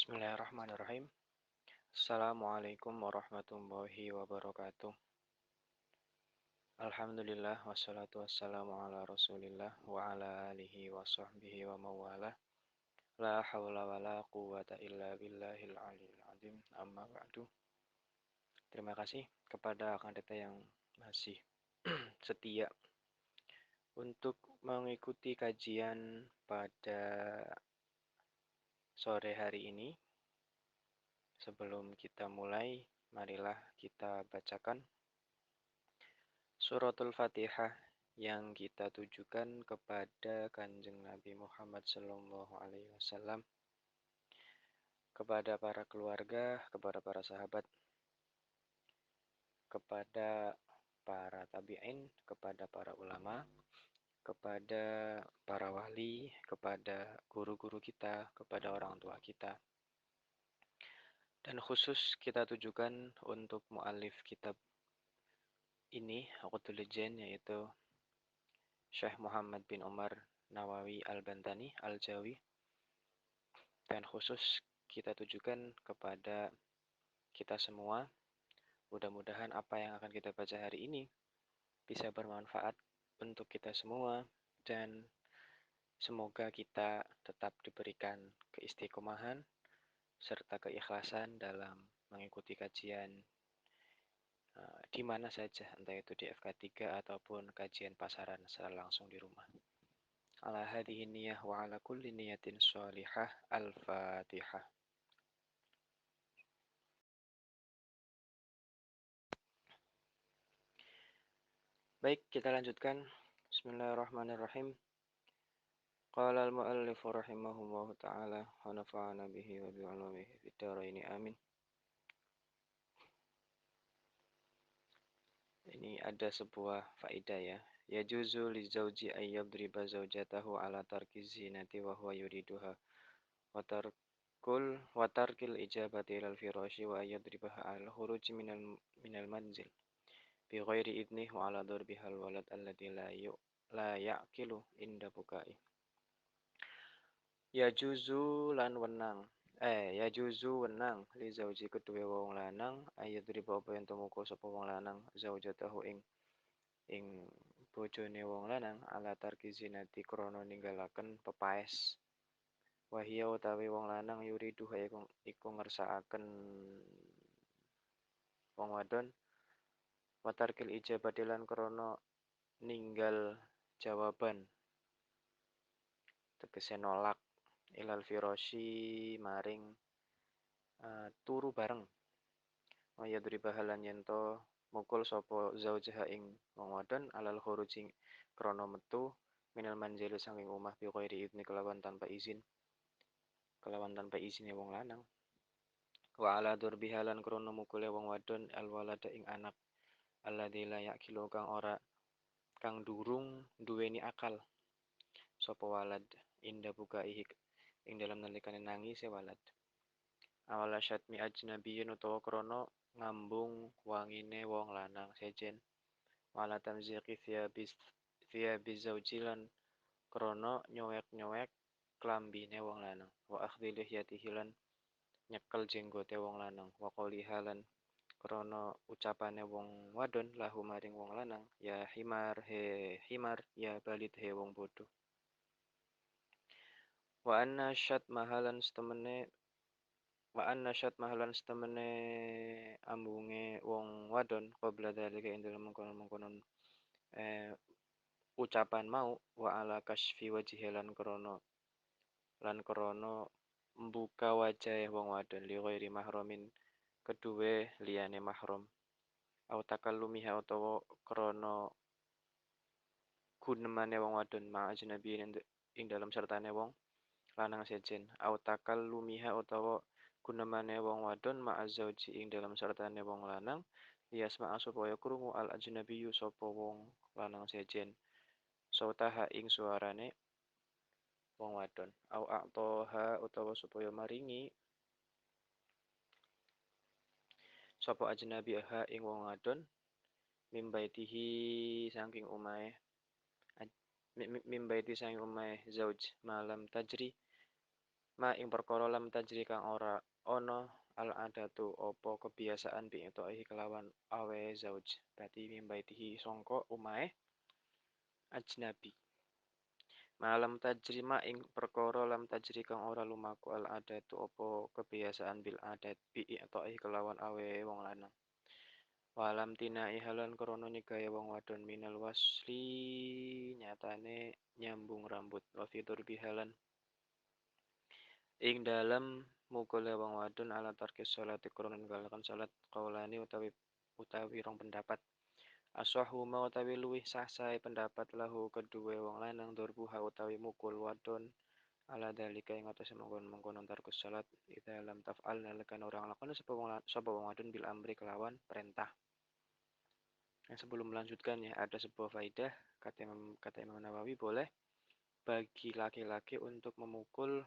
Bismillahirrahmanirrahim. Assalamualaikum warahmatullahi wabarakatuh. Alhamdulillah wassalatu wassalamu ala rasulillah wa ala alihi wa sahbihi wa mawalah. La hawla wa la quwata illa billahil aliyil azim. Amma ba'du. Terima kasih kepada akan data yang masih setia untuk mengikuti kajian pada sore hari ini. Sebelum kita mulai, marilah kita bacakan Suratul Fatihah yang kita tujukan kepada Kanjeng Nabi Muhammad Sallallahu Alaihi Wasallam, kepada para keluarga, kepada para sahabat, kepada para tabi'in, kepada para ulama, kepada para wali, kepada guru-guru kita, kepada orang tua kita. Dan khusus kita tujukan untuk mu'alif kitab ini, Aqdul Jen, yaitu Syekh Muhammad bin Umar Nawawi Al-Bantani Al-Jawi. Dan khusus kita tujukan kepada kita semua. Mudah-mudahan apa yang akan kita baca hari ini bisa bermanfaat untuk kita semua, dan semoga kita tetap diberikan keistiqomahan serta keikhlasan dalam mengikuti kajian di mana saja, entah itu di FK3 ataupun kajian pasaran secara langsung di rumah. Ala hadhihi niyah wa ala kulli niyatin sholihah. Al-Fatihah. Baik, kita lanjutkan. Bismillahirrahmanirrahim. Qala al-mu'allifu rahimahullahu ta'ala wa nafa'ana bihi wa bi'ulumihi fid dharain amin. Ini ada sebuah faedah ya. Yajuzu li zawji ay yadriba zawjatahu ala tarki zinati wa huwa yuriduha wa tarkil ijabati ilal firashi wa yadribaha ala khuruj minal manzil bi ghairi idnih wa ala darbiha al walad alladhi la ya'kilu inda bukai. Yajuzu wenang li zauji kedua wong lanang ayat riba apa yen tumukul sapa wong lanang zaujatahu ing bojone wong lanang ala tarki zinati krana ninggalaken pepaes. Wahia utawi wong lanang yuridu iku ngersakaken wong wadon watarkil ijabati lan krana ninggal jawaban, tegese nolak ilal firoshi maring turu bareng. Waya dribahalan yento mukul sapa zaujaha ing wong wadon alal khuruji krana metu minal manzili saking omah bi ghairi idni kelawan tanpa izine wong lanang. Wa ala durbihalan krana mukule wong wadon al walada ing anak alladzi la yaqilu kang durung duweni akal sapa walad inda bukaihi ing dalam nalikane nangise walad. Awala syatmi ajnabiyyin utawa krana ngambung wangine wong lanang sejen. Wala tamziqi thiyabiz zauji lan krana nyowek-nyowek klambine wong lanang. Wa akhdhi lihyatihi lan nyekel jenggote wong lanang. Wa qaliha lan krana ucapane wong wadon lahu maring wong lanang, ya himar he himar, ya balid he wong bodoh. Wa anna syat mahalan setemene ambunge wong wadon qabla dalika ing dalem mengkonon ucapan mau wa ala kasfi wajhi lan krana mbuka wajahe wong wadon li ghairi mahramin kedue liyane mahram au takallumiha utawa krana gunemane wong wadon ma ajnabiyin ing dalam sertane wong lanang sejen au takallumiha utawa gunemane wong wadon ma azauji ing dalam sertane wong lanang liyasma supaya krungu al ajnabiyyu sapa wong lanang sejen sautaha ing suarane wong wadon au aqtaha utawa supaya maringi sapa ajnabiha ing wong wadon mimbaitihi saking omahe zauj malam tajri Ma ing perkara lam tajri kang ora ana al adatu apa kebiasaan bi itohi kelawan awe zauj berarti mimbaitihi sangka umahe ajnabi. Malam tajrima ing perkara lam tajri kang ora lumaku al adatu apa kebiasaan bil adat bi itohi kelawan awe wong lanang. Walam tinai halan krana nyegaya wong wadon minal wasli nyatane nyambung rambut wa fitur bihalan ing dalem mukule wong wadon ala tarkis salati krana ninggalaken salat qaulani utawi rong pendapat aswahuma utawi luwih sah-sahe pendapat lahu kedue wong lanang durbuha utawi mukul wadon ala dalika ing atase mengkon-mengkon tarkus salat ida lam taf'al nalika orang lakon sapa wong wadon bil amri kelawan perintah. Nah, sebelum melanjutkan ya, ada sebuah faidah kata Imam Nawawi boleh bagi laki-laki untuk memukul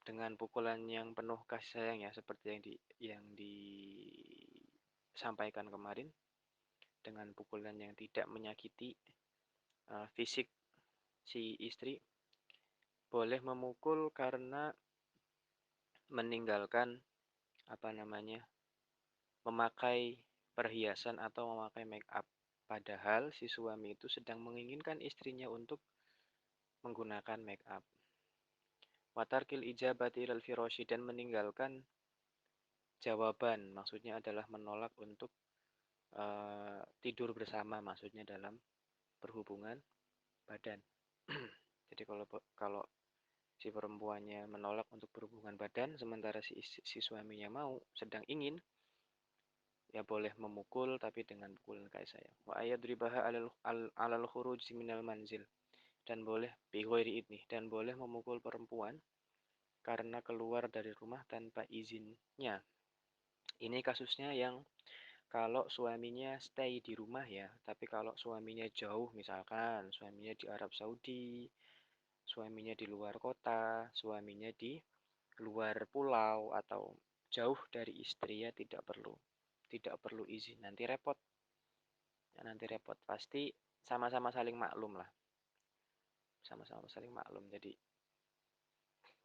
dengan pukulan yang penuh kasih sayang ya, seperti yang disampaikan kemarin, dengan pukulan yang tidak menyakiti fisik si istri. Boleh memukul karena meninggalkan memakai perhiasan atau memakai make up. Padahal si suami itu sedang menginginkan istrinya untuk menggunakan make up. Watarkil ijabati ilal firasyi dan meninggalkan jawaban, maksudnya adalah menolak untuk tidur bersama, maksudnya dalam berhubungan badan. Jadi kalau si perempuannya menolak untuk berhubungan badan, sementara si suaminya mau, sedang ingin, ya boleh memukul tapi dengan pukulan kasih sayang. Wa ayadribaha alal khuruj minal manzil dan boleh bighairi idni dan boleh memukul perempuan karena keluar dari rumah tanpa izinnya. Ini kasusnya yang kalau suaminya stay di rumah ya, tapi kalau suaminya jauh misalkan suaminya di Arab Saudi, suaminya di luar kota, suaminya di luar pulau atau jauh dari istri ya tidak perlu izin, nanti repot. Ya, nanti repot. Pasti sama-sama saling maklum lah. Sama-sama saling maklum. Jadi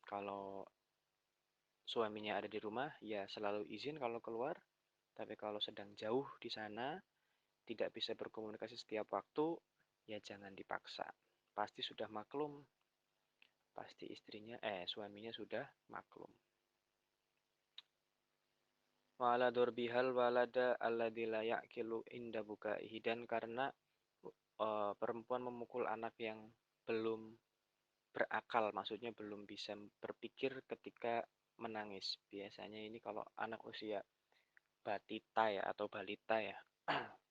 kalau suaminya ada di rumah, ya selalu izin kalau keluar. Tapi kalau sedang jauh di sana, tidak bisa berkomunikasi setiap waktu, ya jangan dipaksa. Pasti sudah maklum. Pasti suaminya sudah maklum. Wala durbihal walada alladzi la ya'kilu inda bukaihi dan karena perempuan memukul anak yang belum berakal, maksudnya belum bisa berpikir ketika menangis. Biasanya ini kalau anak usia batita ya atau balita ya,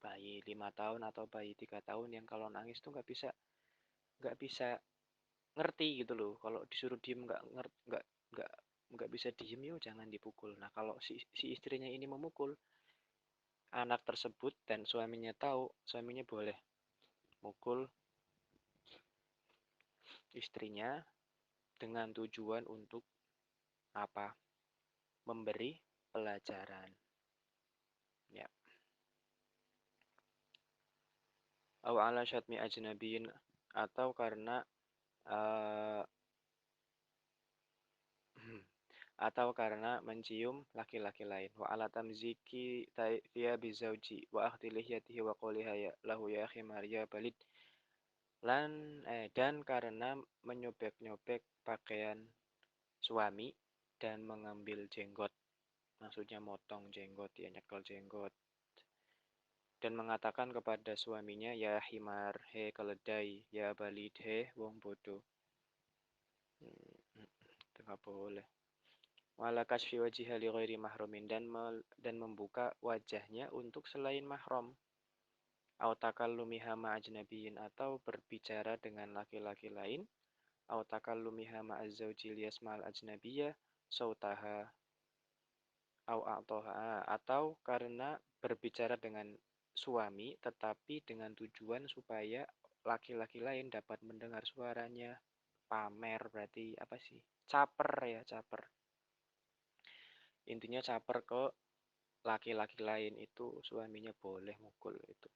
bayi 5 tahun atau bayi 3 tahun yang kalau nangis tuh nggak bisa ngerti gitu loh. Kalau disuruh diem nggak bisa diem, yuk jangan dipukul. Nah kalau si istrinya ini memukul anak tersebut dan suaminya tahu, suaminya boleh mukul istrinya dengan tujuan untuk apa? Memberi pelajaran. Ya. Aw ala syatmi ajnabiyin atau karena uh, mencium laki-laki lain. Wa ala tamziki dia bizauji wa akhdi lihyatihi wa qawliha ya lahu ya akhi Maria balid dan karena menyobek-nyobek pakaian suami dan mengambil jenggot, maksudnya motong jenggot ya, nyekel jenggot, dan mengatakan kepada suaminya ya himar he keledai ya balid he wong bodoh. Itu nggak boleh. Wala kasfi wajhiha li ghairi mahrumin dan membuka wajahnya untuk selain mahram. Au takallumiha ma'ajnabiyin atau berbicara dengan laki-laki lain. Au takallumiha ma'azzauji liyasma'al ajnabiyya sautaha au a'toha atau karena berbicara dengan suami tetapi dengan tujuan supaya laki-laki lain dapat mendengar suaranya. Pamer berarti apa sih? Caper ya, caper. Intinya caper ke laki-laki lain itu suaminya boleh mukul itu.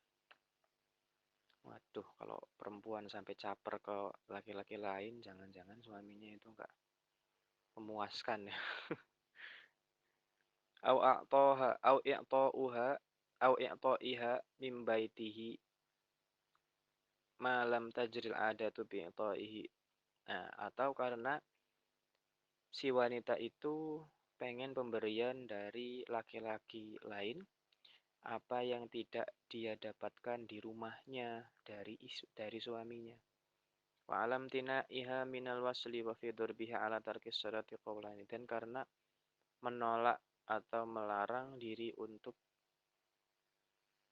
Waduh, kalau perempuan sampai caper ke laki-laki lain, jangan-jangan suaminya itu memuaskan ya. Au a'taha au i'ta'uha au i'ta'iha min baitihi ma lam tajril adatu bi i'ta'ihi. Nah, atau karena si wanita itu pengen pemberian dari laki-laki lain apa yang tidak dia dapatkan di rumahnya dari suaminya. Wa alam tina iha minal wasli wa fi biha ala tarkis salati qaulani, dan karena menolak atau melarang diri untuk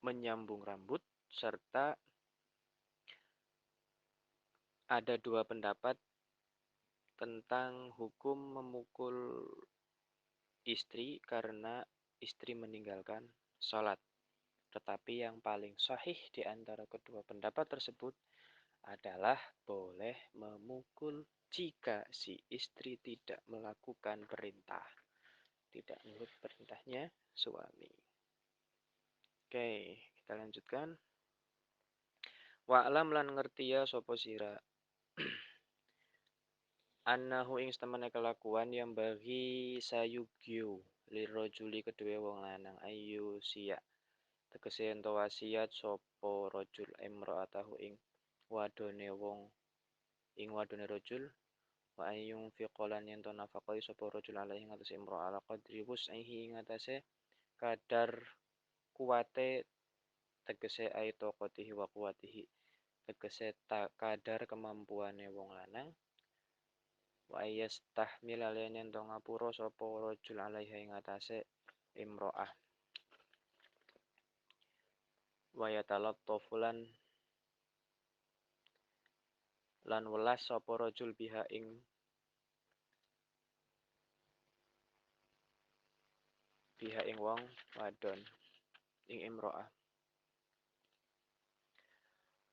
menyambung rambut serta ada dua pendapat tentang hukum memukul istri karena istri meninggalkan sholat. Tetapi yang paling sahih di antara kedua pendapat tersebut adalah boleh memukul jika si istri tidak melakukan perintah, tidak menurut perintahnya suami. Oke, kita lanjutkan. Wa'lam lan ngerti ya sapa sira annahu ing temene kelakuan yang bagi sayugyu lirojuli kedua wong lanang ayu siya tegese ento wasiat sapa rajul imra'atahu ing wadone rajul wa ayyung fi qolan yen to nafaqai sapa rajul alaihi ngatas imra ala qadri wus'ihi ing atase kadar kuwate tegese aito qotihi wa kuwatihi tegese kadar kemampuane wong lanang wa yastahmil aliyan yen to ngapura sapa rajul alaihi ing atase imra'ah wa yatalattafu lan welas sapa rajul biha ing wong wadon ing imro'ah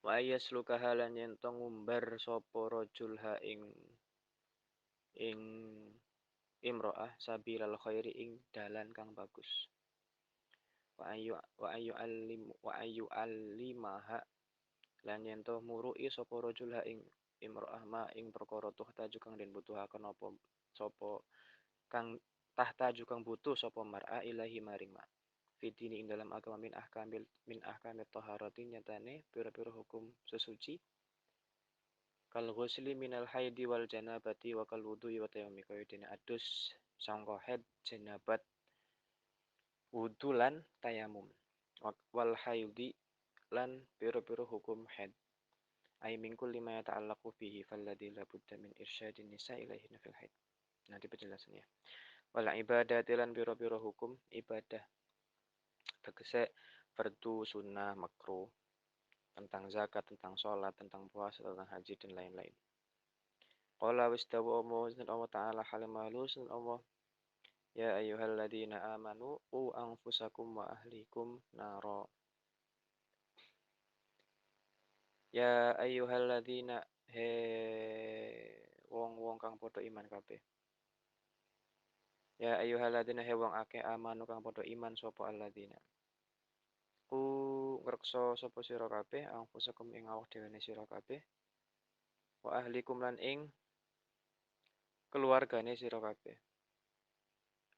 wa yasluka halan yen to ngumbar sapa rajul ha ing imro'ah sabilal khairi ing dalan kang bagus wa ayu alimaha lan yen to murui sapa rajul ha ing imro'ah ma ing perkara tahta kang den butuhaken apa sapa kang tahta kang butuh sapa mar'a ilahi maring ma fitini ing dalam agama min ahkamit taharati nyatane pira-pira hukum sesuci kal ghusli minal haidi wal janabati wa kal wudu'i wa tayammumi kaya dene adus sangka haid janabat wudu lan tayamum wal haidi lan pira-pira hukum haid ay mingkul lima yata'allaqu fihi falladhi la budda min irsyadin nisa ilaihi fil haid. Nanti penjelasannya. Wal ibadah lan pira-pira hukum ibadah tegese fardu sunnah makruh tentang zakat, tentang sholat, tentang puasa, tentang haji dan lain-lain. Qala wistawa Allah ta'ala halim halus Allah ya ayyuhalladzina amanu qu anfusakum wa ahlikum naro. Ya ayyuhalladzina he wong-wong kang padha iman kabeh. Ya ayyuhalladzina he wong akeh amanu kang padha iman sapa alladzina. Ku ngreksa sapa sira kabeh anfusakum ing awak dhewe sira kabeh. Wa ahlikum lan ing keluargane sira kabeh.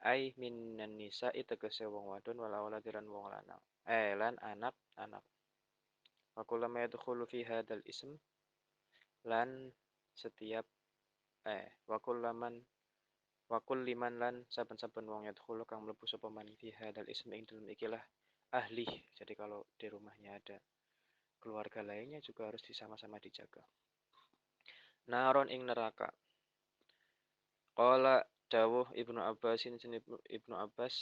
Ai minan nisa tegese wong wadon wal auladiran wong lanang. Lan anak-anak. Wa kullu ma yadkhulu fi hadzal ism lan setiap wa kulliman lan saben-saben wong yadkhulu kang mlebu sapa man fi hadzal ism ing dalem ikilah ahli. Jadi kalau di rumahnya ada keluarga lainnya juga harus disama-sama dijaga. Naron ing neraka. Qala dawuh Ibnu Abbas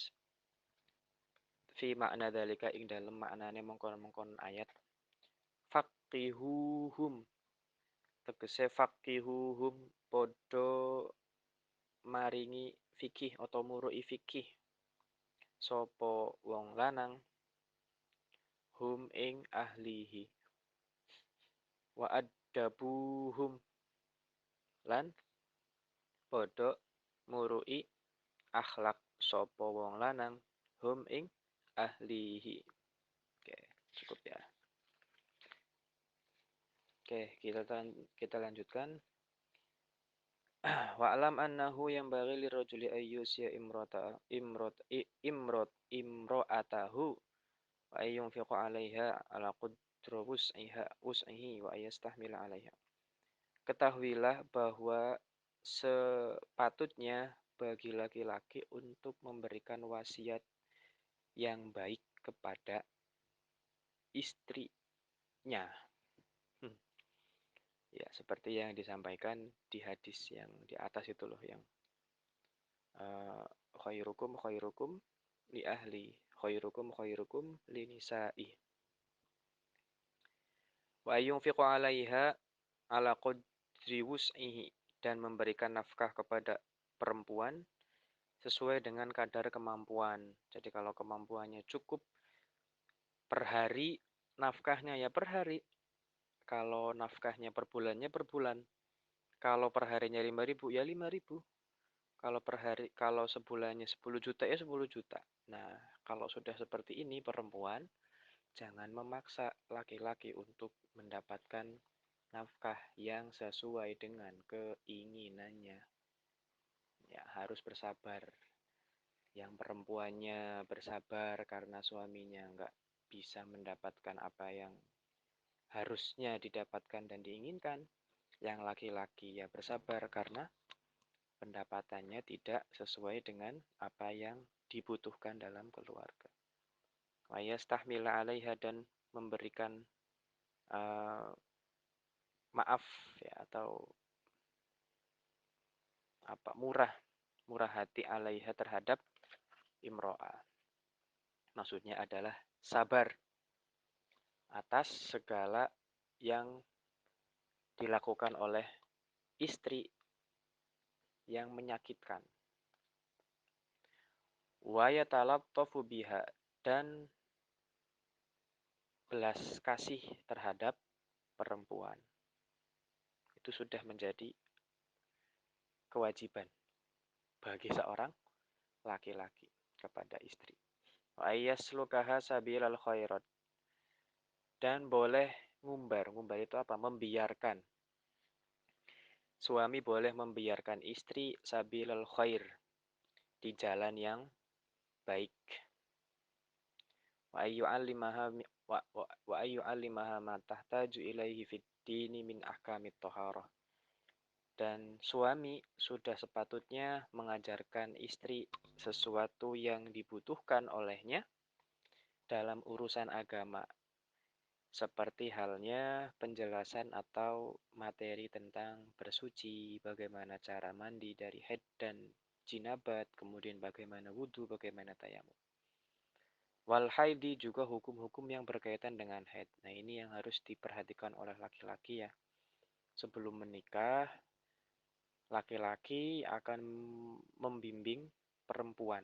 fi makna dalika ing dalem maknane mengkon-mengkon ayat faqihuhum tegese faqihuhum podo maringi fikih atau murui fikih sapa wong lanang hum ing ahlihi wa addabuhum lan podo murui akhlak sapa wong lanang hum ing ahlihi. Oke, cukup ya. Oke, kita lanjutkan. Wa'lam annahu yanbaghi lirajuli ayyusya imra'atahu wa ayyunfiqa 'alaiha ala qadri wus'ihi wa ayastahmila 'alaiha. Ketahuilah bahwa sepatutnya bagi laki-laki untuk memberikan wasiat yang baik kepada istrinya. Hmm. Ya, seperti yang disampaikan di hadis yang di atas itu loh, yang khairukum khairukum li ahli, khairukum li nisa'i. Wa ayyunfiqu 'alaiha ala qadri wus'ihi, dan memberikan nafkah kepada perempuan sesuai dengan kadar kemampuan. Jadi kalau kemampuannya cukup per hari, nafkahnya ya per hari. Kalau nafkahnya per bulannya per bulan. Kalau per harinya 5.000 ya 5.000. Kalau per hari, kalau sebulannya 10 juta ya 10 juta. Nah, kalau sudah seperti ini perempuan, jangan memaksa laki-laki untuk mendapatkan nafkah yang sesuai dengan keinginannya. Ya, harus bersabar. Yang perempuannya bersabar karena suaminya nggak bisa mendapatkan apa yang harusnya didapatkan dan diinginkan. Yang laki-laki ya bersabar karena pendapatannya tidak sesuai dengan apa yang dibutuhkan dalam keluarga. Wa yastahmila 'alaiha, dan memberikan uh, maaf ya, atau apa, murah hati 'alaiha, terhadap imro'ah. Maksudnya adalah sabar atas segala yang dilakukan oleh istri yang menyakitkan. Wa yatalattafu biha, dan belas kasih terhadap perempuan. Itu sudah menjadi kewajiban bagi seorang laki-laki kepada istri. Wa ayyaslukaha sabilal khairat, dan boleh ngumbar. Ngumbar itu apa? Membiarkan. Suami boleh membiarkan istri sabilal khair, di jalan yang baik. Wa ayyu'allimaha ma tahtaju ilaihi fid dini min ahkamit thaharah. Dan suami sudah sepatutnya mengajarkan istri sesuatu yang dibutuhkan olehnya dalam urusan agama, seperti halnya penjelasan atau materi tentang bersuci, bagaimana cara mandi dari haid dan jinabat, kemudian bagaimana wudhu, bagaimana tayamum. Wal haidi, juga hukum-hukum yang berkaitan dengan haid. Nah, ini yang harus diperhatikan oleh laki-laki ya. Sebelum menikah, laki-laki akan membimbing perempuan.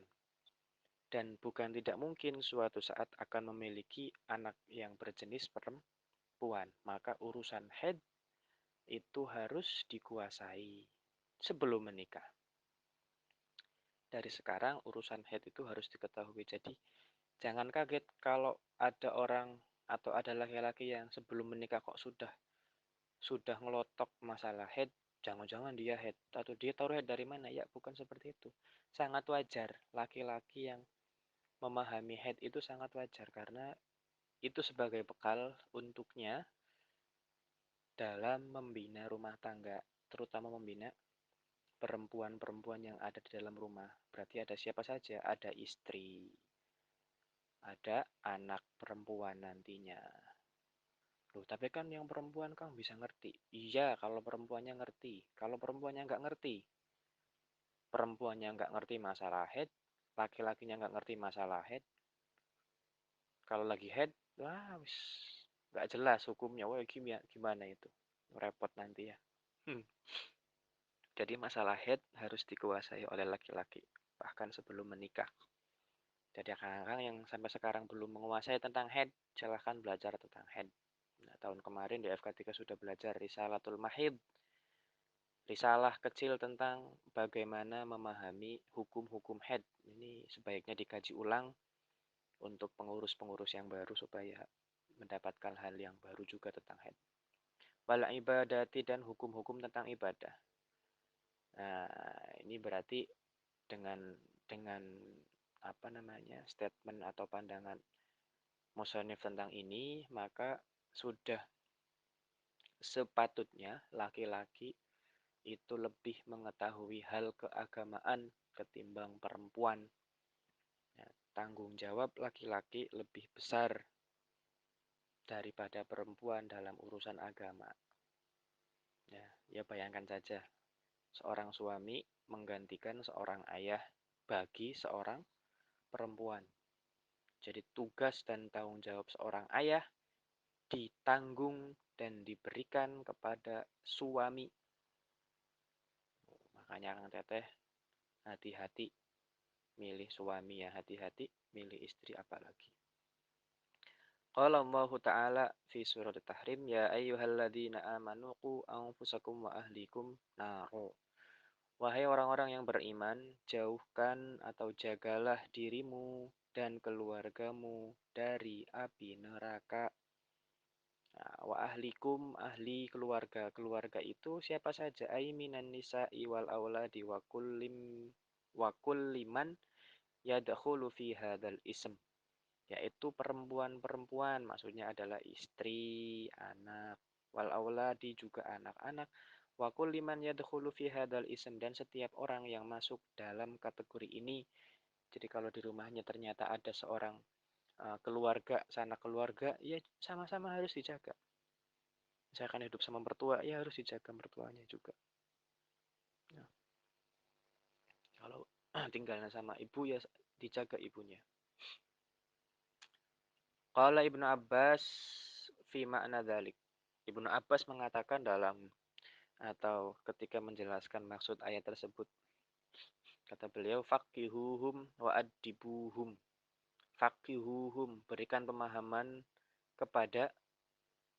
Dan bukan tidak mungkin suatu saat akan memiliki anak yang berjenis perempuan. Maka urusan haid itu harus dikuasai sebelum menikah. Dari sekarang urusan haid itu harus diketahui. Jadi jangan kaget kalau ada orang atau ada laki-laki yang sebelum menikah kok sudah ngelotok masalah haid. Jangan-jangan dia haid, atau dia tahu haid dari mana. Ya, bukan seperti itu. Sangat wajar laki-laki yang memahami haid itu sangat wajar, karena itu sebagai bekal untuknya dalam membina rumah tangga, terutama membina perempuan-perempuan yang ada di dalam rumah. Berarti ada siapa saja? Ada istri, ada anak perempuan nantinya. Loh, tapi kan yang perempuan kan bisa ngerti. Iya, kalau perempuannya ngerti. Kalau perempuannya nggak ngerti masalah head, laki-lakinya nggak ngerti masalah head. Kalau lagi head, wah, wis nggak jelas hukumnya. Wah, gimana itu? Repot nanti ya. Jadi masalah head harus dikuasai oleh laki-laki, bahkan sebelum menikah. Jadi kakak-kakak yang sampai sekarang belum menguasai tentang head, silahkan belajar tentang head. Nah, tahun kemarin di FK3 sudah belajar Risalatul Mahid, risalah kecil tentang bagaimana memahami hukum-hukum head. Ini sebaiknya dikaji ulang untuk pengurus-pengurus yang baru supaya mendapatkan hal yang baru juga tentang head. Wal ibadati, dan hukum-hukum tentang ibadah. Nah, ini berarti dengan apa namanya statement atau pandangan musonif tentang ini, maka sudah sepatutnya laki-laki itu lebih mengetahui hal keagamaan ketimbang perempuan. Ya, tanggung jawab laki-laki lebih besar daripada perempuan dalam urusan agama. Ya, ya bayangkan saja, seorang suami menggantikan seorang ayah bagi seorang perempuan. Jadi tugas dan tanggung jawab seorang ayah ditanggung dan diberikan kepada suami. Makanya Kang Teteh, hati-hati milih suami ya, hati-hati milih istri apalagi. Qala Allah Ta'ala fi surat At-Tahrim, ya ayyuhalladzina amanu qu anfusakum wa ahlikum naro. Wahai orang-orang yang beriman, jauhkan atau jagalah dirimu dan keluargamu dari api neraka. Nah, wa ahlikum, ahli keluarga. Keluarga itu siapa saja? Ai minan nisa'i wal auladi wa kulliman yadkhulu fi hadzal ism. Yaitu perempuan-perempuan, maksudnya adalah istri, anak, wal auladi juga anak-anak. Wa kulliman yadkhulu fi hadzal ism, dan setiap orang yang masuk dalam kategori ini. Jadi kalau di rumahnya ternyata ada seorang keluarga, sanak keluarga, ya sama-sama harus dijaga. Misalkan hidup sama mertua, ya harus dijaga mertuanya juga. Nah, kalau tinggalnya sama ibu, ya dijaga ibunya. Qala Ibnu Abbas fi makna dzalik. Ibnu Abbas mengatakan dalam atau ketika menjelaskan maksud ayat tersebut, kata beliau, faqihuhum wa adibuhum. Faqihuhum, berikan pemahaman kepada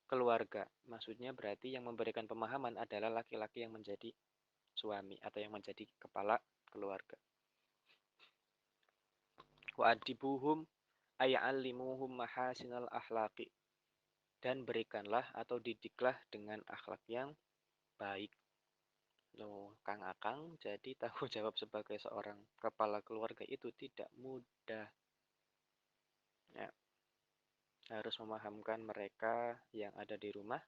keluarga. Maksudnya berarti yang memberikan pemahaman adalah laki-laki yang menjadi suami atau yang menjadi kepala keluarga. Wa adibuhum ay'allimuhum mahasinal akhlaqi, dan berikanlah atau didiklah dengan akhlak yang baik. Loh, Kang Akang, jadi tanggung jawab sebagai seorang kepala keluarga itu tidak mudah. Ya, harus memahamkan mereka yang ada di rumah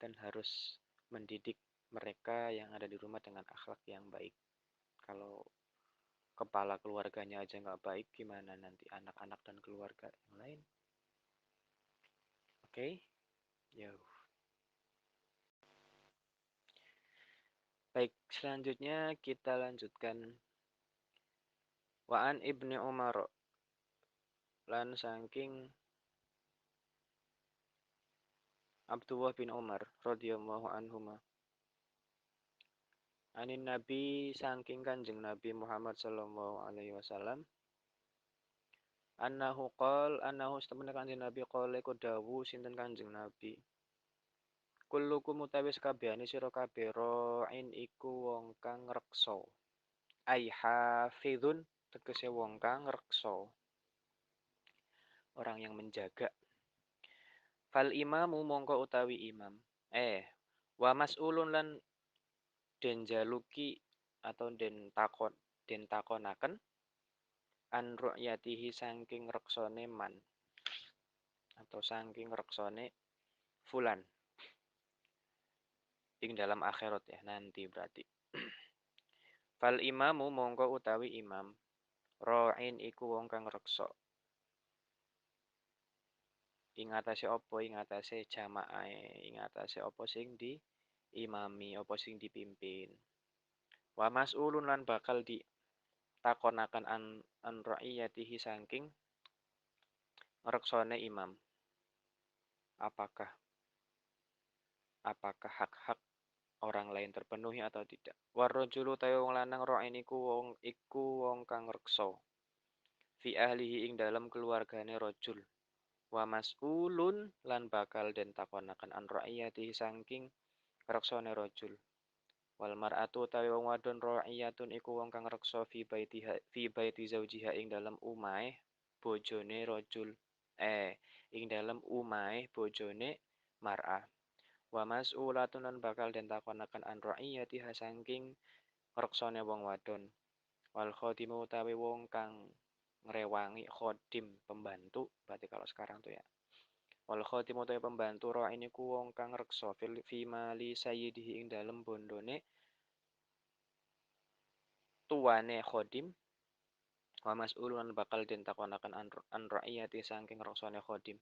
dan harus mendidik mereka yang ada di rumah dengan akhlak yang baik. Kalau kepala keluarganya aja nggak baik, gimana nanti anak-anak dan keluarga yang lain? Oke, ya. Baik, selanjutnya kita lanjutkan. Wa'an ibni Umar, lan saking Abdullah bin Umar radhiyallahu anhuma. Anin Nabi, saking Kanjeng Nabi Muhammad sallallahu alaihi wasallam, annahu setemene Kanjeng Nabi qala iku dawuh sinten Kanjeng Nabi. Kullukum utawi sakabehane sira kabeh ra'in iku wong kang ngreksa. Ai hafizun, tegese wong kang ngreksa. Orang yang menjaga. Fal imamu mongko utawi imam. Wa mas'ulun lan den jaluki atau den takonaken an ru'yatihi saking reksone man atau saking reksone fulan ing dalam akhirat ya nanti berarti. Fal imamu mongko utawi imam ra'in iku wong kang reksa ing atase apa, ing atase jamaah, ing atase apa sing di imami, apa sing dipimpin. Wa mas'ulun lan bakal ditakonaken an ra'iyatihi saking reksone imam. Apakah apakah hak-hak orang lain terpenuhi atau tidak. Warrajulu tayo wong lanang ra'in iku wong kang reksa fi ahlihi ing dalam keluargane rajul. Wa mas'ulun lan bakal den takonaken an ra'iyatihi saking reksane rajul. Wal mar'atu tayo wong wadon ra'iyatun iku wong kang reksa fi baiti zaujiha ing dalam umahe bojone rajul. Ing dalam umahe bojone mar'ah. Wa mas'ulatun lan bakal den takonaken an ra'iyatiha saking reksane wong wadon. Wal khadimu utawi wong kang ngrewangi khodim pembantu, berarti kalau sekarang tuh ya. Wal khadimu utawi pembantu ra'in iku wong kang reksa fi mali sayyidihi ing dalem bondone tuane khodim. Wa mas'ulun bakal den takonaken an ra'iyati saking reksane khodim.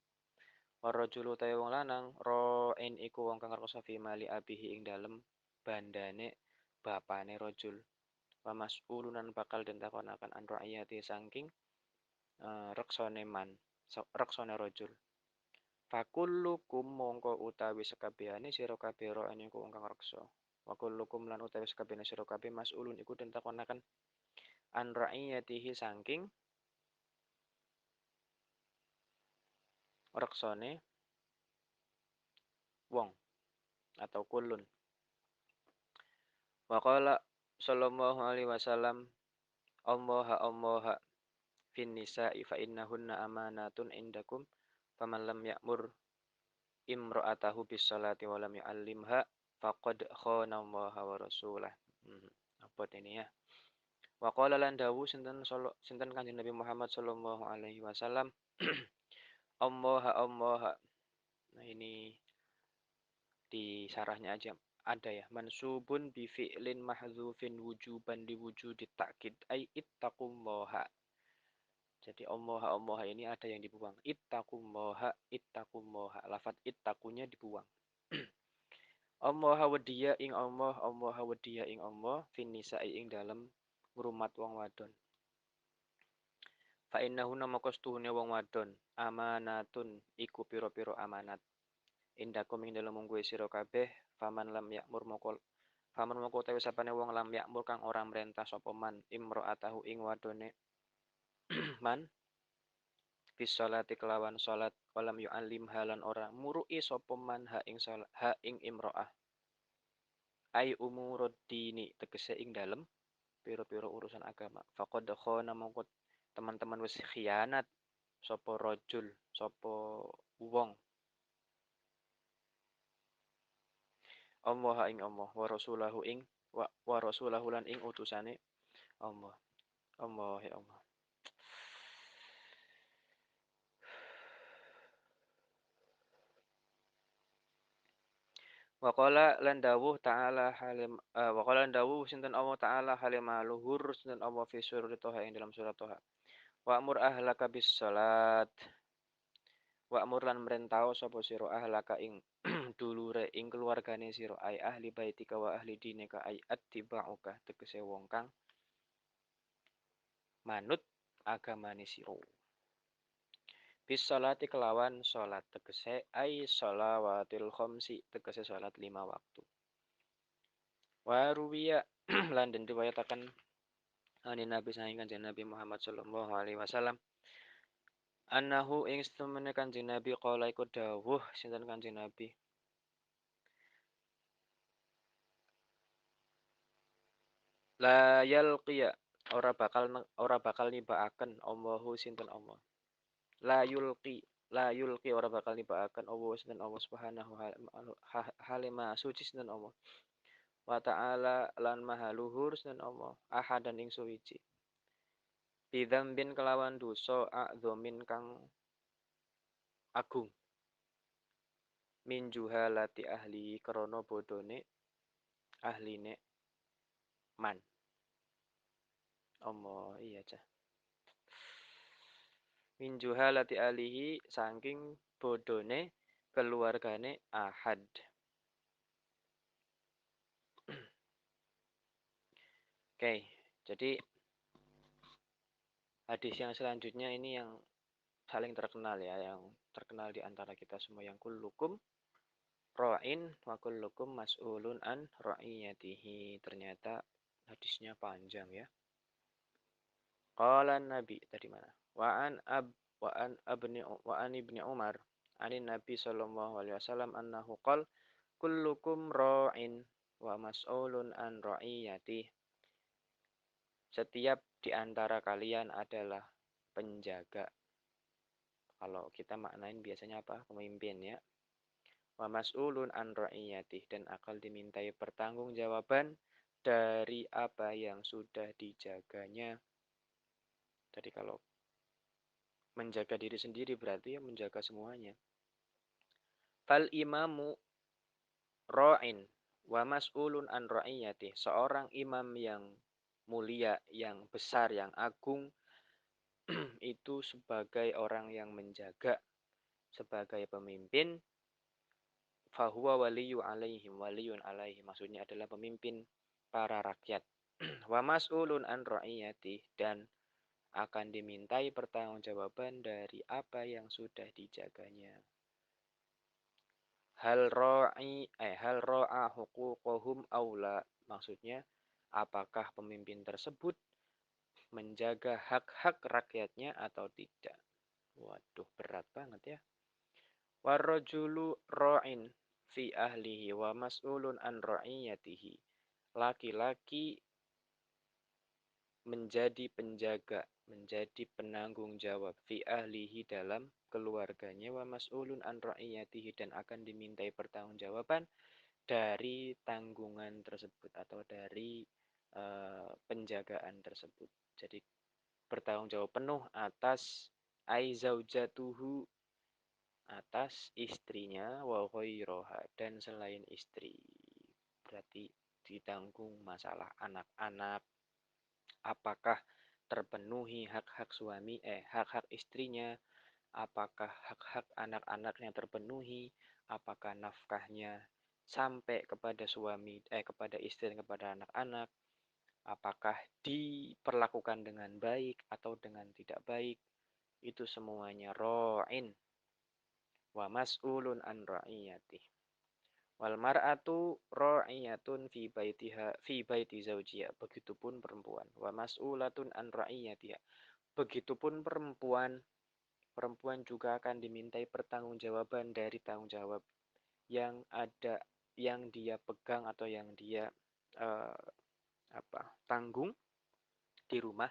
Warajulu utawi wong lanang ra'in iku wong kang reksa fi mali abihi ing dalem bandane bapane rajul. Wa mas'ulunan bakal den takonaken an ra'iyati saking reksane man, reksane rajul. Fakullukum mongko utawi sekabehane sira kabeh ra'in iku wong kang reksa. Wa kullukum lan utawi sekabehane sira kabeh mas'ulun iku den takonaken an ra'iyatihi saking reksane wong atau kulun. Wa qala sallallahu alaihi wasallam Allah fin nisa'i fa innahunna amanatun indakum faman lam ya'mur imra'atahu bis salati wa lam yu'allimha faqad khana Allah wa rasulah. Apa ini ya? Wa qala lan dawu sinten Kanjeng Nabi Muhammad sallallahu alaihi wasallam Allah. Nah ini di sarahnya aja ada ya, mansubun bi fi'lin mahdzufin wujuban li wujudi ta'kid ay ittaqullaha. Jadi Allah ini ada yang dibuang. Ittaqullaha. Lafaz ittaqunya dibuang. Allah wadiya ing Allah fin nisa'i ing dalem ngrumat wong wadon. Fa innahunna maqastuhune wong wadon amanatun iku pira-pira amanat. Indakum ing dalem mungguhe sira kabeh faman lam ya'mur maqal faman moko utawi sapane wong lam ya'mur kang ora mrentah sapa man imra'atahu ing wadone man bisolati kelawan salat walam yu'allim halan ora muru'i sapa man ha ing imro'ah ai umuruddini tegese ing dalem pira-pira urusan agama faqad khana mongko teman-teman wis khianat sapa rajul sapa wong Allah ing Allah wa rasulahu lan ing utusane Allah Allah ya Allah. Wa qala lan dawuh sinten Allah taala halim luhur sinten Allah fi surati Toha ing dalam surat Toha. Wa'mur ahlaka bis salat. Wa'mur lan mrentao sapa sira ahlaka ing dulure ing keluargane sira ai ahli baitika wa ahli dinika ai attiba'uka tegese wong kang manut agamane sira. Bis salati kelawan salat tegese ai shalawatil khamsi tegese salat 5 waktu. Wa ruwiya lan den riwayataken ani Nabi saking Kanjeng Nabi Muhammad sallallahu alaihi wasallam annahu ing setemene Kanjeng Nabi qala iku dawuh sinten Kanjeng Nabi la yalqiya ora bakal nibaaken Allahu sinten Allah la yulqi ora bakal nibaaken Allah sinten Allah subhanahu halima suci sinten Allah wa ta'ala lan maha luhur sinten Allah ahadan ing suwiji bidzambin kelawan dosa a'dzamin kang agung min juhalati ahli krana bodone ahline man Allah iya cah min juhalati alihi saking bodone keluargane ahad. Oke, jadi hadis yang selanjutnya ini yang saling terkenal ya, yang terkenal di antara kita semua yang kullukum ra'in wa kullukum mas'ulun an ra'iyatihi. Ternyata hadisnya panjang ya. Qala Nabi tadi mana? Wa an ibni Umar anin Nabi sallallahu alaihi wasallam annahu qala kullukum ra'in wa mas'ulun an ra'iyatihi. Setiap di antara kalian adalah penjaga. Kalau kita maknain biasanya apa? Pemimpin ya. Wa mas'ulun an ra'iyatih dan akan dimintai pertanggungjawaban dari apa yang sudah dijaganya. Jadi kalau menjaga diri sendiri berarti ya menjaga semuanya. Fal imamu ra'in wa mas'ulun an ra'iyati. Seorang imam yang mulia, yang besar, yang agung itu sebagai orang yang menjaga, sebagai pemimpin, fahuwa waliyu alaihim, waliyun alaihim. Maksudnya adalah pemimpin para rakyat. Wa mas'ulun an ra'iyati, dan akan dimintai pertanggungjawaban dari apa yang sudah dijaganya. Hal ra'a huquqahum aula. Maksudnya, apakah pemimpin tersebut menjaga hak-hak rakyatnya atau tidak? Waduh, berat banget ya. Warrajulu ra'in fi ahlihi wa mas'ulun an ra'iyatihi. Laki-laki menjadi penjaga, menjadi penanggung jawab fi ahlihi dalam keluarganya, wa mas'ulun an ra'iyatihi, dan akan dimintai pertanggungjawaban dari tanggungan tersebut atau dari penjagaan tersebut. Jadi bertanggung jawab penuh atas aizaujatuhu, atas istrinya, wa ghairaha, dan selain istri. Berarti ditanggung masalah anak-anak, apakah terpenuhi hak-hak suami, hak-hak istrinya, apakah hak-hak anak-anaknya terpenuhi, apakah nafkahnya sampai kepada suami, kepada istri dan kepada anak-anak, apakah diperlakukan dengan baik atau dengan tidak baik, itu semuanya ra'in wa mas'ulun an ra'iyati. Wal mar'atu ra'iyatun fi baitiha fi baiti zawjiha. Begitupun perempuan. Wa mas'ulatun an ra'iyatiha. Begitupun perempuan, perempuan juga akan dimintai pertanggungjawaban dari tanggung jawab yang ada, yang dia pegang atau yang dia uh, tanggung di rumah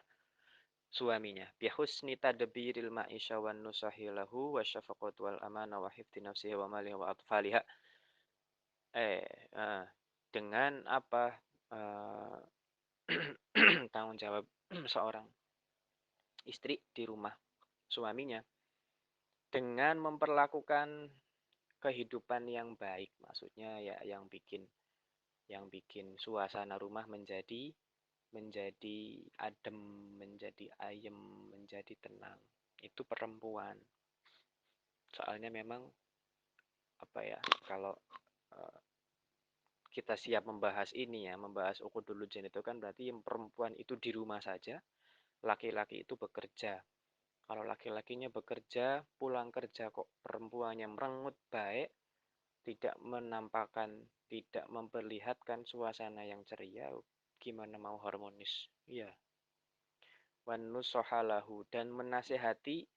suaminya. Bi husni tadbiril ma'isha wan nusahi lahu wa syafaqat wal amana wa hifdzi nafsihi wa malihi wa atfaliha. eh dengan apa, eh, tanggung jawab seorang istri di rumah suaminya dengan memperlakukan kehidupan yang baik, maksudnya ya yang bikin suasana rumah menjadi menjadi adem, menjadi ayem, menjadi tenang. Itu perempuan. Soalnya memang apa ya, kalau uh, kita siap membahas ini ya, membahas ukudul jen itu kan berarti yang perempuan itu di rumah saja, laki-laki itu bekerja. Kalau laki-lakinya bekerja, pulang kerja kok perempuannya merengut baik, tidak menampakkan, tidak memperlihatkan suasana yang ceria, gimana mau harmonis? Iya. Wan nusohalahu, dan menasehati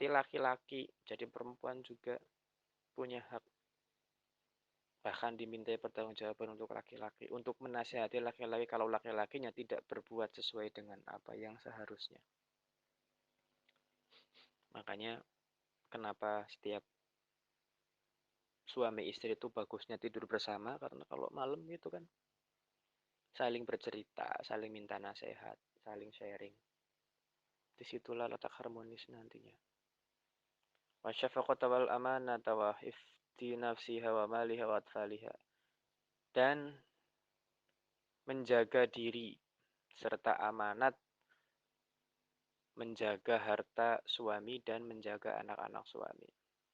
laki-laki. Jadi perempuan juga punya hak, bahkan dimintai pertanggungjawaban untuk laki-laki, untuk menasehati laki-laki kalau laki-lakinya tidak berbuat sesuai dengan apa yang seharusnya. Makanya kenapa setiap suami istri itu bagusnya tidur bersama, karena kalau malam itu kan saling bercerita, saling minta nasihat, saling sharing. Disitulah letak harmonis nantinya. Wa syafaqata wal amanata wa hifdi nafsiha wa maliha wa atfaliha. Dan menjaga diri serta amanat, menjaga harta suami dan menjaga anak-anak suami.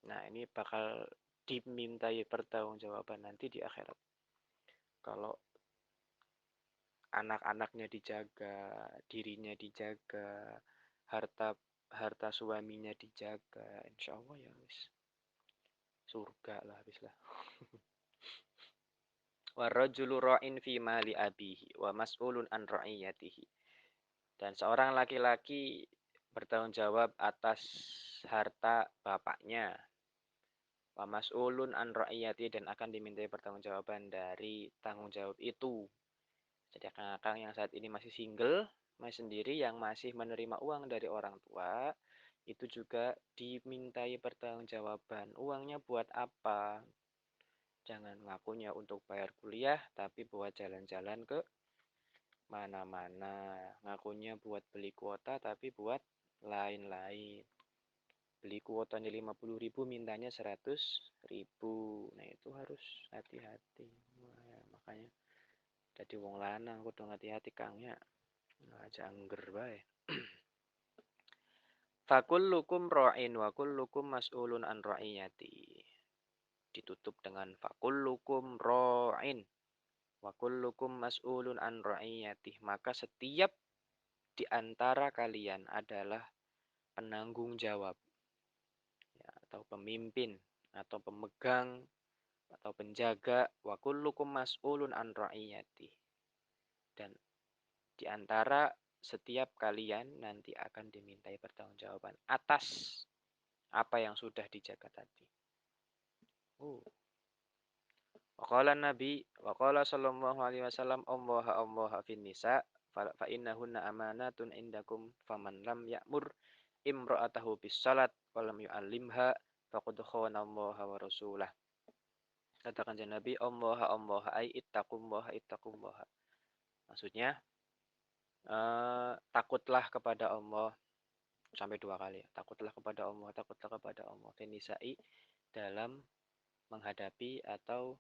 Nah, ini bakal dimintai pertanggungjawaban nanti di akhirat. Kalau anak-anaknya dijaga, dirinya dijaga, harta harta suaminya dijaga, insya Allah ya wis surga lah habis lah. Warrajulu ra'in fi mali abihi wa mas'ulun an ra'iyatihi. Dan seorang laki-laki bertanggung jawab atas harta bapaknya. Wa mas'ulun an ra'iyati, dan akan dimintai pertanggungjawaban dari tanggung jawab itu. Jadi akang-akang yang saat ini masih single, masih sendiri, yang masih menerima uang dari orang tua, itu juga dimintai pertanggungjawaban. Uangnya buat apa? Jangan ngakunya untuk bayar kuliah, tapi buat jalan-jalan ke mana-mana. Ngakunya buat beli kuota, tapi buat lain-lain. Beli kuotanya 50.000, mintanya 100.000. Nah itu harus hati-hati. Nah, makanya jadi wong lanang kudu hati-hati Kang ya. Nah, aja angger bae. Fakullukum ra'in wa kullukum mas'ulun an ra'iyati. Ditutup dengan fakullukum ra'in wa kullukum mas'ulun an ra'iyati. Maka setiap di antara kalian adalah penanggung jawab ya, atau pemimpin atau pemegang atau penjaga wa kullukum mas'ulun an ra'iyati. Dan di antara setiap kalian nanti akan dimintai pertanggungjawaban atas apa yang sudah dijaga tadi. Waqala Nabi, waqala sallallahu alaihi wasallam, Allah fin nisa, fa innahunna amanatun indakum, faman lam ya'mur imra'atahu bis salat wa lam yu'allimha faqad khana Allah wa rasulah. Katakan Nabi, Allah ay ittaqullah. Maksudnya takutlah kepada Allah sampai 2 kali ya. Takutlah kepada Allah, takutlah kepada Allah. Fin nisa'i dalam menghadapi atau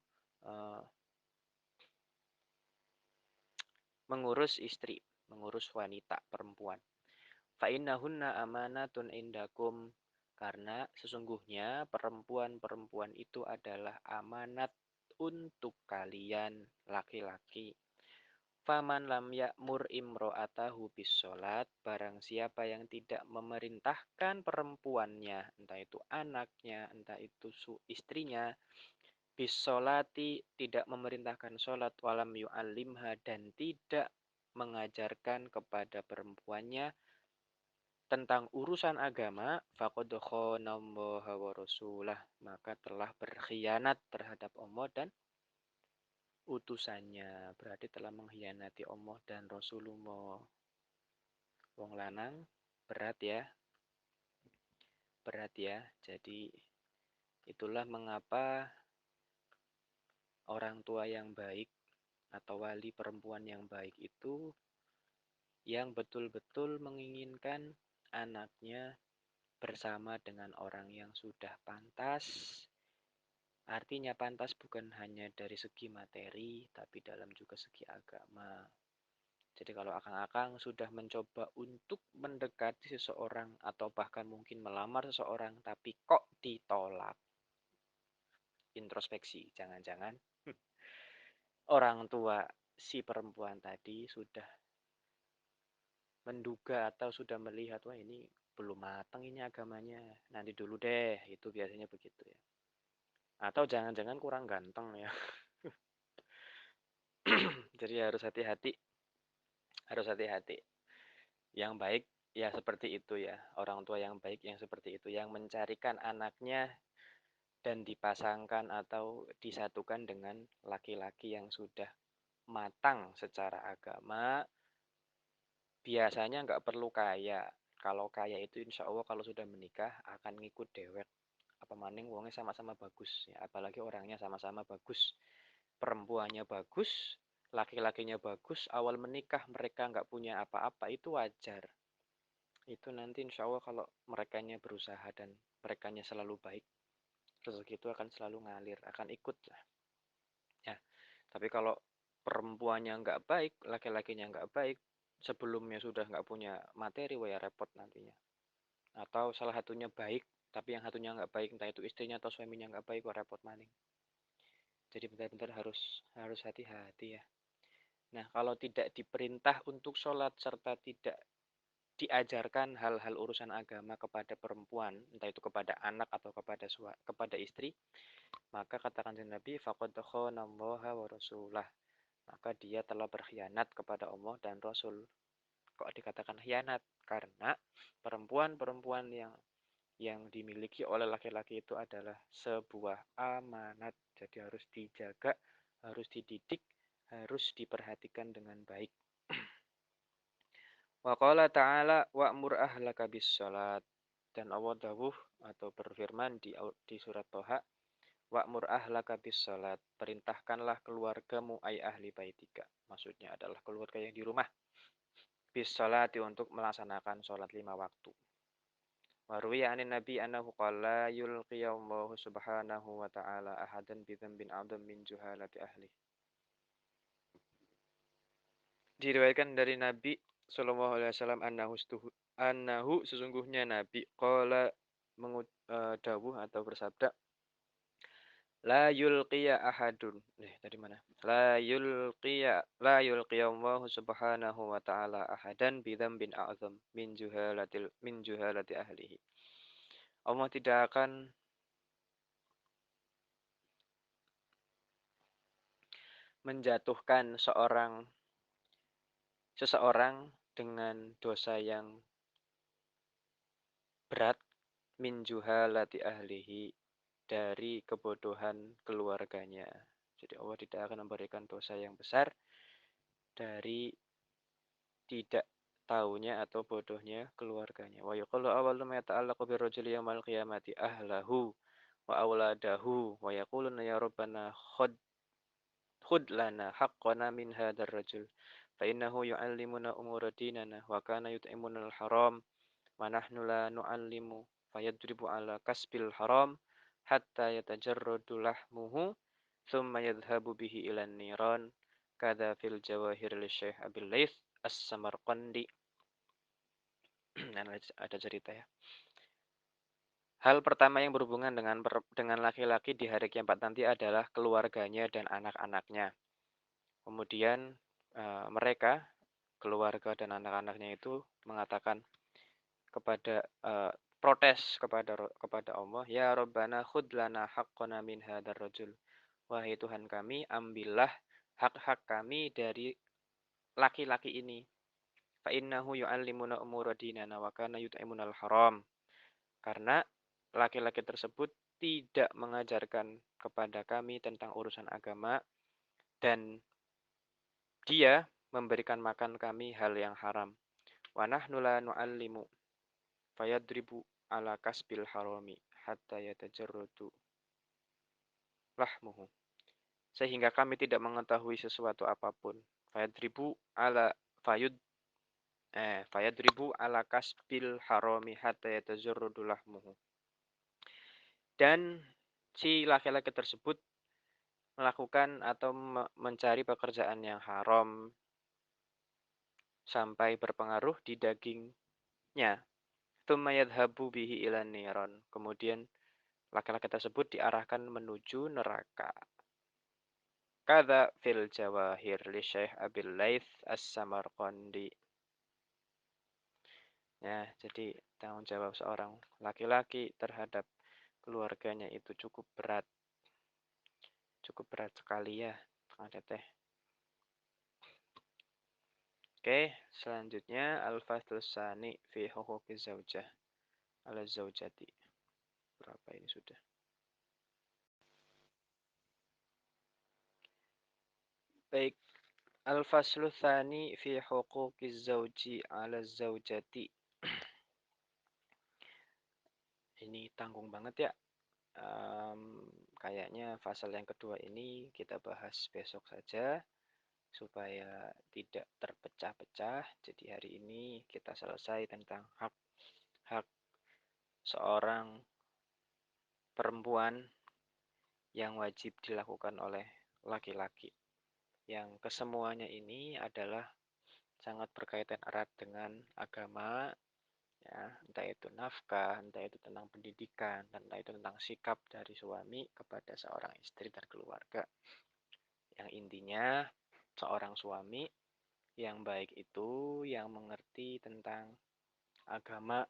mengurus istri, mengurus wanita, perempuan. Fa'innahunna amanatun indakum, karena sesungguhnya perempuan-perempuan itu adalah amanat untuk kalian laki-laki. Faman lam ya'mur imro'atahu bis sholat, barang siapa yang tidak memerintahkan perempuannya, entah itu anaknya, entah itu istrinya, bisolati, tidak memerintahkan sholat, walam yu'allimha, dan tidak mengajarkan kepada perempuannya tentang urusan agama, faqad khanallaha wa rasulah, maka telah berkhianat terhadap Allah dan utusannya. Berarti telah mengkhianati Allah dan Rasulullah. Wong lanang berat ya. Berat ya. Jadi itulah mengapa orang tua yang baik atau wali perempuan yang baik itu yang betul-betul menginginkan anaknya bersama dengan orang yang sudah pantas. Artinya pantas bukan hanya dari segi materi, tapi dalam juga segi agama. Jadi kalau akang-akang sudah mencoba untuk mendekati seseorang atau bahkan mungkin melamar seseorang, tapi kok ditolak, introspeksi. Jangan-jangan orang tua si perempuan tadi sudah menduga atau sudah melihat, wah ini belum matang ini agamanya, nanti dulu deh, itu biasanya begitu ya. Atau jangan-jangan kurang ganteng ya. Jadi harus hati-hati, harus hati-hati. Yang baik ya seperti itu ya, orang tua yang baik yang seperti itu, yang mencarikan anaknya dan dipasangkan atau disatukan dengan laki-laki yang sudah matang secara agama. Biasanya nggak perlu kaya. Kalau kaya itu insya Allah kalau sudah menikah akan ngikut dewek. Apa maning wongnya sama-sama bagus ya, apalagi orangnya sama-sama bagus. Perempuannya bagus, laki-lakinya bagus, awal menikah mereka nggak punya apa-apa, itu wajar. Itu nanti insya Allah kalau merekanya berusaha dan merekanya selalu baik, rezeki itu akan selalu ngalir, akan ikut lah. Ya, tapi kalau perempuannya nggak baik, laki-lakinya nggak baik, sebelumnya sudah nggak punya materi, wah ya repot nantinya. Atau salah satunya baik, tapi yang satunya nggak baik, entah itu istrinya atau suaminya nggak baik, wah repot maning. Jadi benar-benar harus hati-hati ya. Nah, kalau tidak diperintah untuk sholat serta tidak diajarkan hal-hal urusan agama kepada perempuan, entah itu kepada anak atau kepada istri, maka katakan Nabi, faqad khanallaha wa rasulah, maka dia telah berkhianat kepada Allah dan Rasul. Kok dikatakan khianat? Karena perempuan-perempuan yang dimiliki oleh laki-laki itu adalah sebuah amanat, jadi harus dijaga, harus dididik, harus diperhatikan dengan baik. Wa qala ta'ala wa'mur ahlaka bis salat, dan Allah dawuh atau berfirman di surat Toha, Wa'mur ahlaka bis salat. Perintahkanlah keluargamu ay ahli baitika. Maksudnya adalah keluarga yang di rumah. Bis salati untuk melaksanakan sholat 5 waktu. Waruya anin nabi annahu qala yulqiyallahu subhanahu wa ta'ala ahadan bidhanbin a'dham min juhalati ahli. Diriwayatkan dari Nabi sallallahu alaihi wasallam annahu sesungguhnya Nabi qala dawuh atau bersabda la yulqiya ahadun. Tadi mana? La yulqiyallahu subhanahu wa ta'ala ahadan bidhanbin a'dham min juhalati ahlihi. Allah tidak akan menjatuhkan seseorang dengan dosa yang berat min juhalati ahlihi dari kebodohan keluarganya. Jadi Allah tidak akan memberikan dosa yang besar dari tidak tahunya atau bodohnya keluarganya. Wa yuqalu awwalu ma yata'allaqu birrajuli yaumal qiyamati ahlahu wa auladahu wa yaquluna ya rabbana khud lana haqqana min hadzal rajul fa innahu yu'allimuna umura dinana wa kana yut'imuna al-haram wa nahnu la nu'allimu fayadribu ala kasbil haram hatta yatajarradu lahmuhu thumma yadhhabu bihi ilan niran kada fil jawahir li Syekh Abil Laits As-Samarqandi. Ada cerita ya. Hal pertama yang berhubungan dengan laki-laki di hari kiamat nanti adalah keluarganya dan anak-anaknya. Kemudian mereka, keluarga dan anak-anaknya itu mengatakan kepada protes kepada Allah, ya Rabbana khudh lana haqqana min hadzal rajul. Wahai Tuhan kami, ambillah hak-hak kami dari laki-laki ini. Fa innahu yu'allimuna umura dinana wa kana yut'imunal haram. Karena laki-laki tersebut tidak mengajarkan kepada kami tentang urusan agama dan dia memberikan makan kami hal yang haram. Wa nahnu la nu'allimu fayadribu ala kasbil harami hatta yatajarradu lahmuhu. Sehingga kami tidak mengetahui sesuatu apapun. Fayadribu ala fayud fayadribu ala kasbil harami hatta yatajarradu lahmuhu. Dan si laki-laki tersebut melakukan atau mencari pekerjaan yang haram sampai berpengaruh di dagingnya. Tsumma yadhhabu bihi ilan niran. Kemudian laki-laki tersebut diarahkan menuju neraka. Kadza fil jawahir li Syekh Abil Laits As-Samarqandi. Ya, jadi tanggung jawab seorang laki-laki terhadap keluarganya itu cukup berat sekali ya, Kang Teteh. Oke, selanjutnya al-faslus tsani fi huquqiz zaujah ala zaujati. Berapa ini sudah? Baik, al-faslu tsani fi huquqiz zauji ala zaujati. Ini tanggung banget ya. Kayaknya fasal yang kedua ini kita bahas besok saja supaya tidak terpecah-pecah. Jadi hari ini kita selesai tentang hak seorang perempuan yang wajib dilakukan oleh laki-laki. Yang kesemuanya ini adalah sangat berkaitan erat dengan agama, ya, entah itu nafkah, entah itu tentang pendidikan, entah itu tentang sikap dari suami kepada seorang istri dan keluarga. Yang intinya seorang suami yang baik itu yang mengerti tentang agama,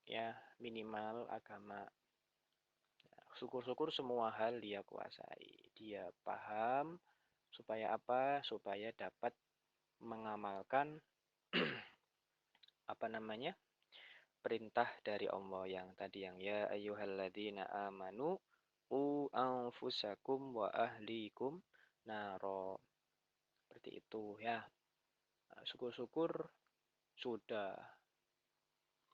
ya, minimal agama. Syukur-syukur semua hal dia kuasai. Dia paham supaya apa? Supaya dapat mengamalkan apa namanya? Perintah dari Allah yang tadi yang ya ayyuhalladzina amanu anfusakum wa ahlikum naro. Seperti itu ya. Syukur-syukur sudah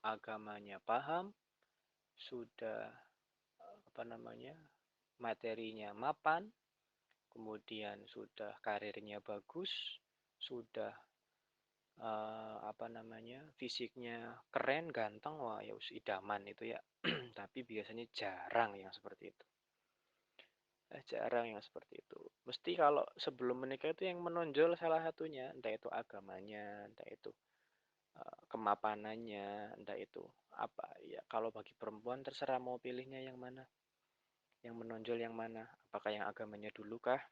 agamanya paham, sudah apa namanya? materinya mapan, kemudian sudah karirnya bagus, sudah fisiknya keren, ganteng, wah ya idaman itu ya. Tapi biasanya jarang yang seperti itu. Jarang yang seperti itu. Mesti kalau sebelum menikah itu yang menonjol salah satunya, entah itu agamanya, entah itu kemapanannya, entah itu apa ya. Kalau bagi perempuan terserah mau pilihnya yang mana, yang menonjol yang mana. Apakah yang agamanya dulu kah,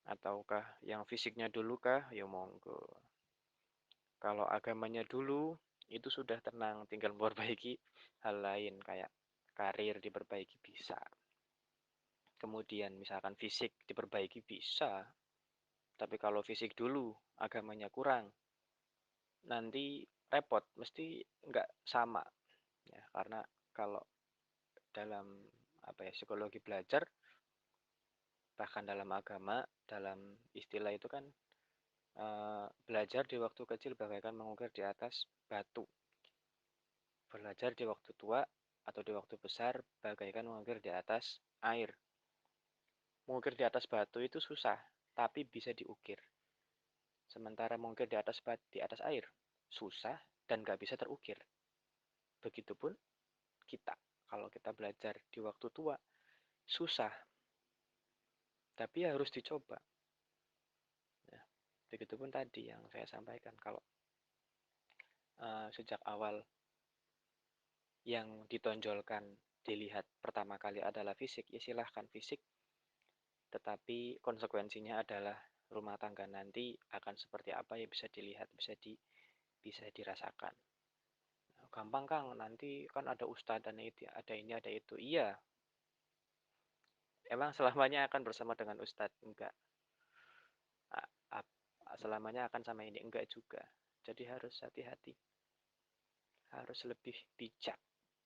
ataukah yang fisiknya dulu kah? Ya monggo. Kalau agamanya dulu itu sudah tenang, tinggal memperbaiki hal lain kayak karir diperbaiki bisa. Kemudian misalkan fisik diperbaiki bisa. Tapi kalau fisik dulu agamanya kurang, nanti repot, mesti nggak sama ya. Karena kalau dalam psikologi belajar, bahkan dalam agama, dalam istilah itu kan belajar di waktu kecil bagaikan mengukir di atas batu. Belajar di waktu tua atau di waktu besar bagaikan mengukir di atas air. Mengukir di atas batu itu susah, tapi bisa diukir. Sementara mengukir di atas air susah dan nggak bisa terukir. Begitupun kita. Kalau kita belajar di waktu tua, susah, tapi harus dicoba. Ya, begitupun tadi yang saya sampaikan, kalau sejak awal yang ditonjolkan dilihat pertama kali adalah fisik, ya silahkan fisik, tetapi konsekuensinya adalah rumah tangga nanti akan seperti apa ya bisa dilihat, bisa dirasakan. Gampang Kang, nanti kan ada ustadz dan itu, ada ini, ada itu. Iya, emang selamanya akan bersama dengan ustadz? Enggak. Selamanya akan sama ini? Enggak juga. Jadi harus hati-hati. Harus lebih bijak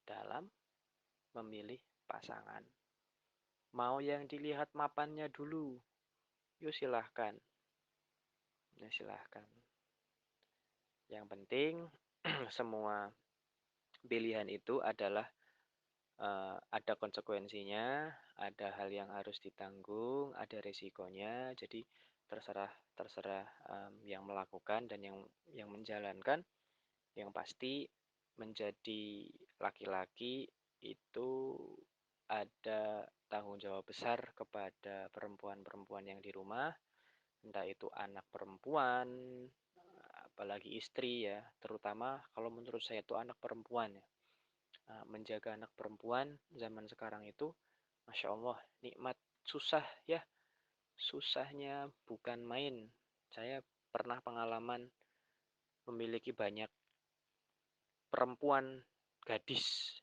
dalam memilih pasangan. Mau yang dilihat mapannya dulu, yuk silahkan. Ya silahkan. Yang penting semua pilihan itu adalah ada konsekuensinya, ada hal yang harus ditanggung, ada resikonya. Jadi terserah terserah yang melakukan dan yang menjalankan. Yang pasti menjadi laki-laki itu ada tanggung jawab besar kepada perempuan-perempuan yang di rumah, entah itu anak perempuan, apalagi istri ya, terutama kalau menurut saya itu anak perempuan ya. Menjaga anak perempuan zaman sekarang itu, Masya Allah, nikmat, susah ya, susahnya bukan main. Saya pernah pengalaman memiliki banyak perempuan gadis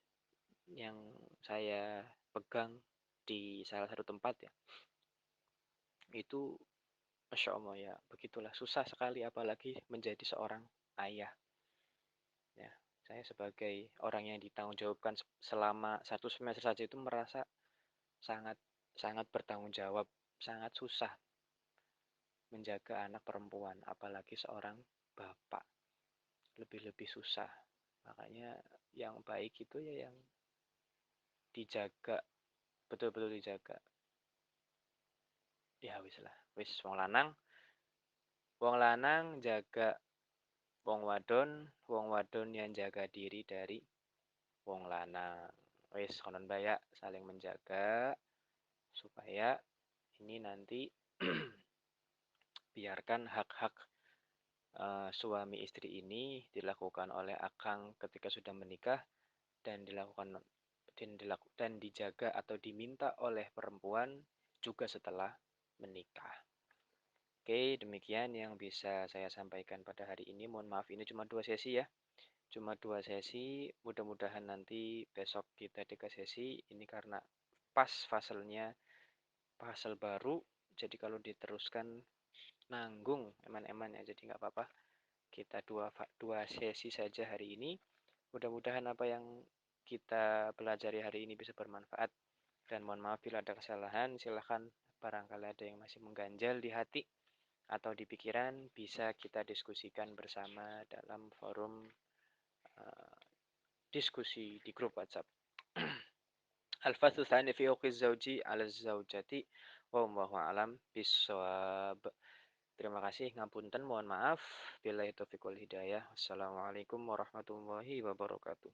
yang saya pegang di salah satu tempat ya. Itu Masya Allah ya, begitulah susah sekali apalagi menjadi seorang ayah. Ya, saya sebagai orang yang ditanggung jawabkan selama 1 semester saja itu merasa sangat sangat bertanggung jawab, sangat susah menjaga anak perempuan, apalagi seorang bapak. Lebih-lebih susah. Makanya yang baik itu ya yang dijaga, betul-betul dijaga. Ya wis lah, wis wong lanang jaga wong wadon yang jaga diri dari wong lanang. Wis konon bayak saling menjaga supaya ini nanti biarkan hak-hak suami istri ini dilakukan oleh akang ketika sudah menikah dan dan dijaga atau diminta oleh perempuan juga setelah menikah. Oke, demikian yang bisa saya sampaikan pada hari ini. Mohon maaf ini cuma 2 sesi ya. Cuma 2 sesi, mudah-mudahan nanti besok kita 3 sesi. Ini karena pas faselnya, fasel baru. Jadi kalau diteruskan nanggung eman-eman ya, jadi nggak apa-apa. Kita dua sesi saja hari ini. Mudah-mudahan apa yang kita pelajari hari ini bisa bermanfaat. Dan mohon maaf bila ada kesalahan, silahkan barangkali ada yang masih mengganjal di hati atau di pikiran, bisa kita diskusikan bersama dalam forum diskusi di grup WhatsApp. Al-faslu tsani fi huqqi zauji 'ala zaujati wallahu a'lam bissawab. Terima kasih, ngapunten, mohon maaf. Billahi taufiq wal hidayah. Wassalamualaikum warahmatullahi wabarakatuh.